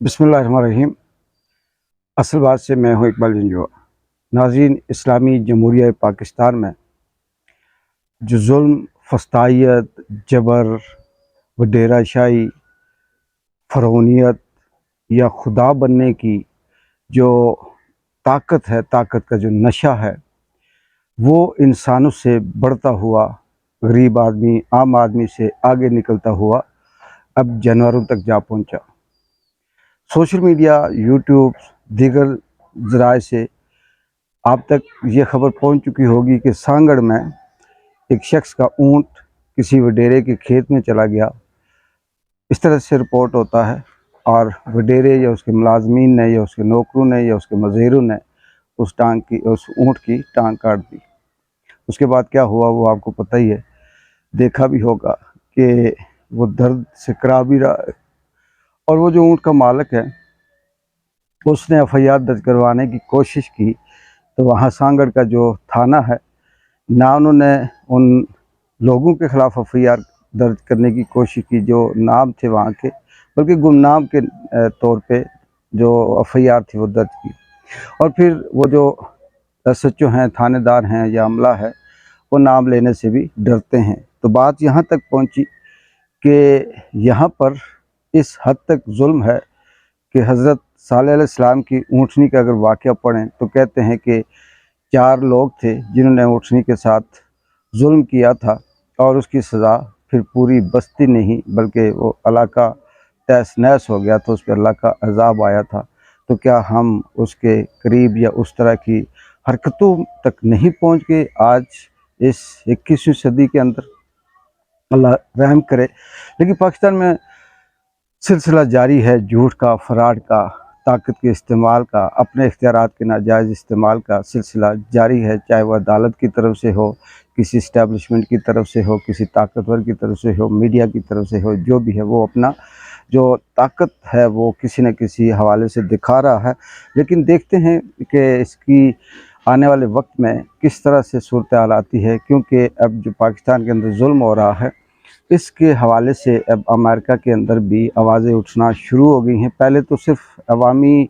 बिस्मिल्लाह रहमान रहीम। असल बात से मैं हूँ इकबाल जंजुआ। नाज़रीन, इस्लामी जमहूरिया पाकिस्तान में जो जुल्म, फस्तायत, जबर, वडेराशाही, फ़रौनियत या खुदा बनने की जो ताकत है, ताकत का जो नशा है, वो इंसानों से बढ़ता हुआ गरीब आदमी, आम आदमी से आगे निकलता हुआ अब जानवरों तक जा पहुँचा। सोशल मीडिया, यूट्यूब, दीगर ज़राए से आप तक ये खबर पहुंच चुकी होगी कि सांगड़ में एक शख्स का ऊंट किसी वडेरे के खेत में चला गया। इस तरह से रिपोर्ट होता है और वडेरे या उसके मुलाजमीन ने या उसके नौकरों ने या उसके मज़ेरों ने उस ऊंट की टांग काट दी। उसके बाद क्या हुआ वो आपको पता ही है, देखा भी होगा कि वो दर्द से करा भी रहा है। और वो जो ऊंट का मालिक है उसने एफआईआर दर्ज करवाने की कोशिश की, तो वहाँ सांगड़ का जो थाना है ना, उन्होंने उन लोगों के ख़िलाफ़ एफआईआर दर्ज करने की कोशिश की जो नाम थे वहाँ के, बल्कि गुमनाम के तौर पे जो एफआईआर थी वो दर्ज की। और फिर वो जो एसएचओ हैं, थानेदार हैं या अमला है, वो नाम लेने से भी डरते हैं। तो बात यहाँ तक पहुँची कि यहाँ पर इस हद तक जुल्म है कि हज़रत सालेह अलैहिस्सलाम की ऊँटनी का अगर वाक़या पढ़ें तो कहते हैं कि 4 लोग थे जिन्होंने ऊँटनी के साथ जुल्म किया था और उसकी सज़ा फिर पूरी बस्ती नहीं बल्कि वो इलाका तहस नहस हो गया, तो उस पर अल्लाह का अज़ाब आया था। तो क्या हम उसके करीब या उस तरह की हरकतों तक नहीं पहुँच गए आज इस 21वीं सदी के अंदर? अल्लाह रहम करे। लेकिन पाकिस्तान में सिलसिला जारी है झूठ का, फ़राड का, ताकत के इस्तेमाल का, अपने इख्तियारात के नाजायज़ इस्तेमाल का सिलसिला जारी है। चाहे वह अदालत की तरफ से हो, किसी इस्टेब्लिशमेंट की तरफ से हो, किसी ताकतवर की तरफ से हो, मीडिया की तरफ से हो, जो भी है वो अपना जो ताकत है वो किसी न किसी हवाले से दिखा रहा है। लेकिन देखते हैं कि इसकी आने वाले वक्त में किस तरह से सूरत हाल आती है, क्योंकि अब जो पाकिस्तान के अंदर जुल्म हो रहा है इसके हवाले से अब अमेरिका के अंदर भी आवाज़ें उठना शुरू हो गई हैं। पहले तो सिर्फ अवामी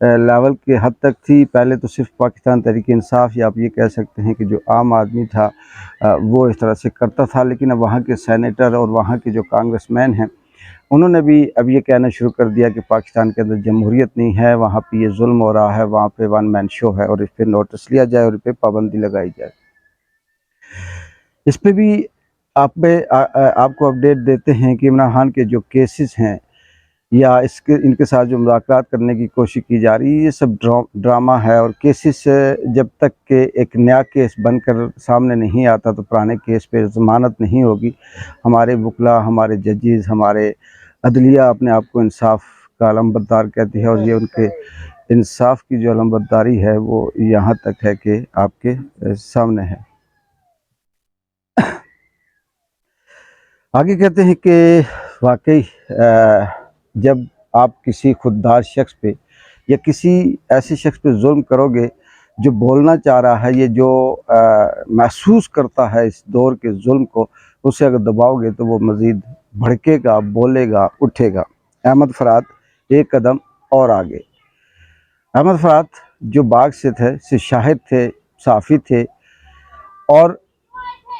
लेवल के हद तक थी, पहले तो सिर्फ पाकिस्तान तहरीक इंसाफ या आप ये कह सकते हैं कि जो आम आदमी था वो इस तरह से करता था। लेकिन अब वहाँ के सेनेटर और वहाँ के जो कांग्रेसमैन हैं उन्होंने भी अब ये कहना शुरू कर दिया कि पाकिस्तान के अंदर जमहूरियत नहीं है, वहाँ पे ये जुल्म हो रहा है, वहाँ पे वन मैन शो है और इस पर नोटिस लिया जाए और इस पर पाबंदी लगाई जाए। इस पर भी आपको अपडेट देते हैं कि इमरान खान के जो केसेस हैं या इनके साथ जो मुज़ाकरात करने की कोशिश की जा रही है, ये सब ड्रामा है। और केसेस जब तक के एक नया केस बनकर सामने नहीं आता तो पुराने केस पे ज़मानत नहीं होगी। हमारे वकला, हमारे जजेस, हमारे अदलिया अपने आप को इंसाफ का अलमबरदार कहती है और ये उनके इंसाफ की जो अलमबरदारी है वो यहाँ तक है कि आपके सामने है। आगे कहते हैं कि वाकई जब आप किसी खुददार शख्स पे या किसी ऐसे शख्स पे जुल्म करोगे जो बोलना चाह रहा है, ये जो महसूस करता है इस दौर के जुल्म को, उसे अगर दबाओगे तो वो मज़ीद भड़केगा, बोलेगा, उठेगा। अहमद फ़रात एक कदम और आगे। अहमद फ़रात जो बाग से थे, से शाहिद थे, साफ़ी थे और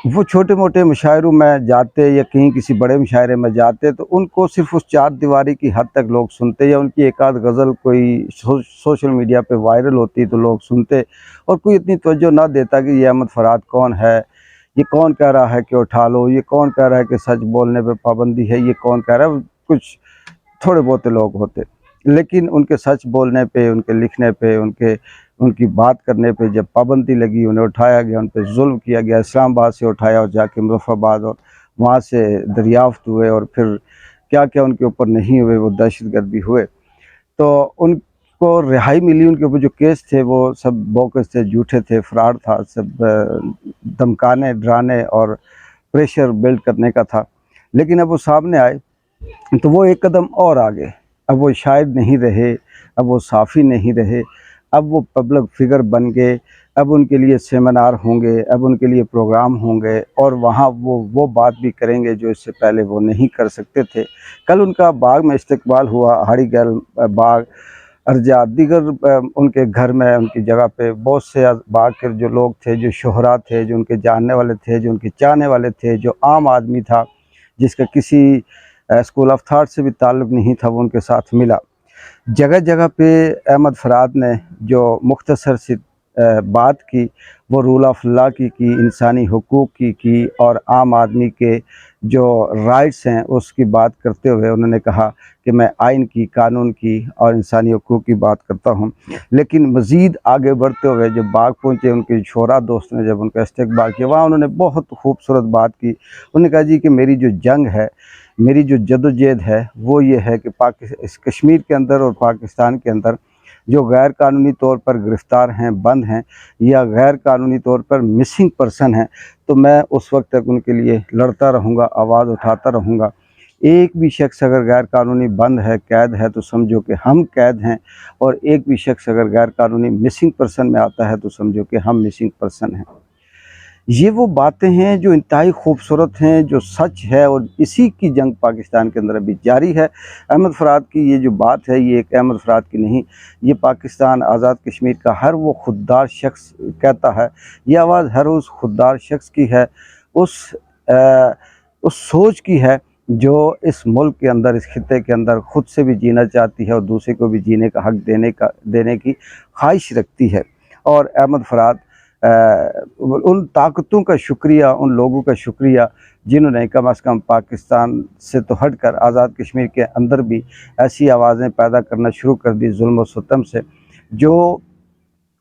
वो छोटे मोटे मुशायरों में जाते या कहीं किसी बड़े मुशायरे में जाते तो उनको सिर्फ उस चार दीवारी की हद तक लोग सुनते, या उनकी एक आध गज़ल कोई सोशल मीडिया पे वायरल होती तो लोग सुनते और कोई इतनी तवज्जो ना देता कि ये अहमद फ़रात कौन है, ये कौन कह रहा है कि उठा लो, ये कौन कह रहा है कि सच बोलने पे पाबंदी है, ये कौन कह रहा है। कुछ थोड़े बहुत लोग होते, लेकिन उनके सच बोलने पे, उनके लिखने पे, उनकी बात करने पे जब पाबंदी लगी, उन्हें उठाया गया, उन पर जुल्म किया गया। इस्लामाबाद से उठाया और जाके मुज़फ़्फ़राबाद और वहाँ से दरियाफ़्त हुए और फिर क्या क्या उनके ऊपर नहीं हुए, वो दहशतगर्द भी हुए। तो उनको रिहाई मिली, उनके ऊपर जो केस थे वो सब बोगस थे, झूठे थे, फ्रॉड था, सब धमकाने, डराने और प्रेशर बिल्ड करने का था। लेकिन अब वो सामने आए तो वो एक कदम और आगे। अब वो शायद नहीं रहे, अब वो साफ़ी नहीं रहे, اب وہ پبلک فگر بن گئے، اب ان کے لیے سیمینار ہوں گے، اب ان کے لیے پروگرام ہوں گے، اور وہاں وہ بات بھی کریں گے جو اس سے پہلے وہ نہیں کر سکتے تھے۔ کل ان کا باغ میں استقبال ہوا، ہاڑی گل باغ، ارجا دیگر ان کے گھر میں، ان کی جگہ پہ بہت سے باغ کے جو لوگ تھے، جو شہرا تھے، جو ان کے جاننے والے تھے، جو ان کے چاہنے والے تھے، جو عام آدمی تھا جس کا کسی اسکول آف تھاٹ سے بھی تعلق نہیں تھا، وہ ان کے ساتھ ملا۔ جگہ جگہ پہ احمد فراد نے جو مختصر سی بات کی، وہ رول آف لا کی، انسانی حقوق کی، اور عام آدمی کے جو رائٹس ہیں اس کی بات کرتے ہوئے انہوں نے کہا کہ میں آئین کی، قانون کی اور انسانی حقوق کی بات کرتا ہوں۔ لیکن مزید آگے بڑھتے ہوئے جب باغ پہنچے، ان کے شعراء دوست نے جب ان کا استقبال کیا، وہاں انہوں نے بہت خوبصورت بات کی۔ انہوں نے کہا جی کہ میری جو جنگ ہے، میری جو جدوجہد ہے، وہ یہ ہے کہ اس کشمیر کے اندر اور پاکستان کے اندر جو غیر قانونی طور پر گرفتار ہیں، بند ہیں، یا غیر قانونی طور پر مسنگ پرسن ہیں، تو میں اس وقت تک ان کے لیے لڑتا رہوں گا، آواز اٹھاتا رہوں گا۔ ایک بھی شخص اگر غیر قانونی بند ہے، قید ہے، تو سمجھو کہ ہم قید ہیں، اور ایک بھی شخص اگر غیر قانونی مسنگ پرسن میں آتا ہے تو سمجھو کہ ہم مسنگ پرسن ہیں۔ یہ وہ باتیں ہیں جو انتہائی خوبصورت ہیں، جو سچ ہے، اور اسی کی جنگ پاکستان کے اندر ابھی جاری ہے۔ احمد فراد کی یہ جو بات ہے، یہ ایک احمد فراد کی نہیں، یہ پاکستان آزاد کشمیر کا ہر وہ خوددار شخص کہتا ہے، یہ آواز ہر اس خوددار شخص کی ہے، اس سوچ کی ہے جو اس ملک کے اندر، اس خطے کے اندر خود سے بھی جینا چاہتی ہے اور دوسرے کو بھی جینے کا حق دینے کی خواہش رکھتی ہے۔ اور احمد فراد ان طاقتوں کا شکریہ، ان لوگوں کا شکریہ جنہوں نے کم از کم پاکستان سے تو ہٹ کر آزاد کشمیر کے اندر بھی ایسی آوازیں پیدا کرنا شروع کر دی ظلم و ستم سے، جو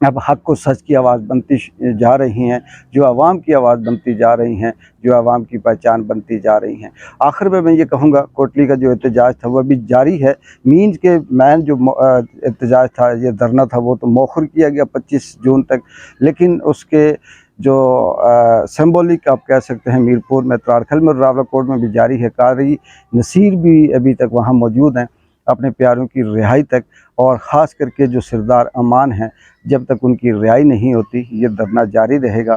اب حق و سچ کی آواز بنتی جا رہی ہیں، جو عوام کی آواز بنتی جا رہی ہیں، جو عوام کی پہچان بنتی جا رہی ہیں۔ آخر میں یہ کہوں گا، کوٹلی کا جو احتجاج تھا وہ ابھی جاری ہے۔ مینز کے مین جو احتجاج تھا، یہ دھرنا تھا، وہ تو مؤخر کیا گیا 25 جون تک، لیکن اس کے جو سمبولک آپ کہہ سکتے ہیں، میرپور میں، تراڑکھل میں اور راولہ کوٹ میں بھی جاری ہے۔ قاری نصیر بھی ابھی تک وہاں موجود ہیں اپنے پیاروں کی رہائی تک، اور خاص کر کے جو سردار امان ہیں، جب تک ان کی رہائی نہیں ہوتی یہ دھرنا جاری رہے گا۔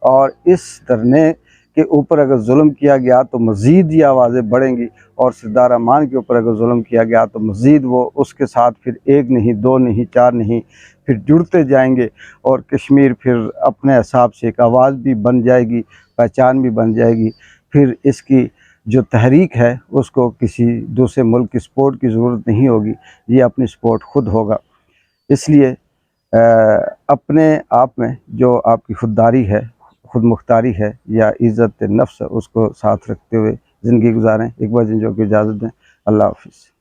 اور اس دھرنے کے اوپر اگر ظلم کیا گیا تو مزید یہ آوازیں بڑھیں گی، اور سردار امان کے اوپر اگر ظلم کیا گیا تو مزید وہ اس کے ساتھ پھر 1 نہیں، 2 نہیں، 4 نہیں، پھر جڑتے جائیں گے، اور کشمیر پھر اپنے حساب سے ایک آواز بھی بن جائے گی، پہچان بھی بن جائے گی۔ پھر اس کی جو تحریک ہے اس کو کسی دوسرے ملک کی سپورٹ کی ضرورت نہیں ہوگی، یہ اپنی سپورٹ خود ہوگا۔ اس لیے اپنے آپ میں جو آپ کی خودداری ہے، خود مختاری ہے، یا عزت نفس ہے، اس کو ساتھ رکھتے ہوئے زندگی گزاریں۔ ایک بار جن جو کی اجازت دیں، اللہ حافظ۔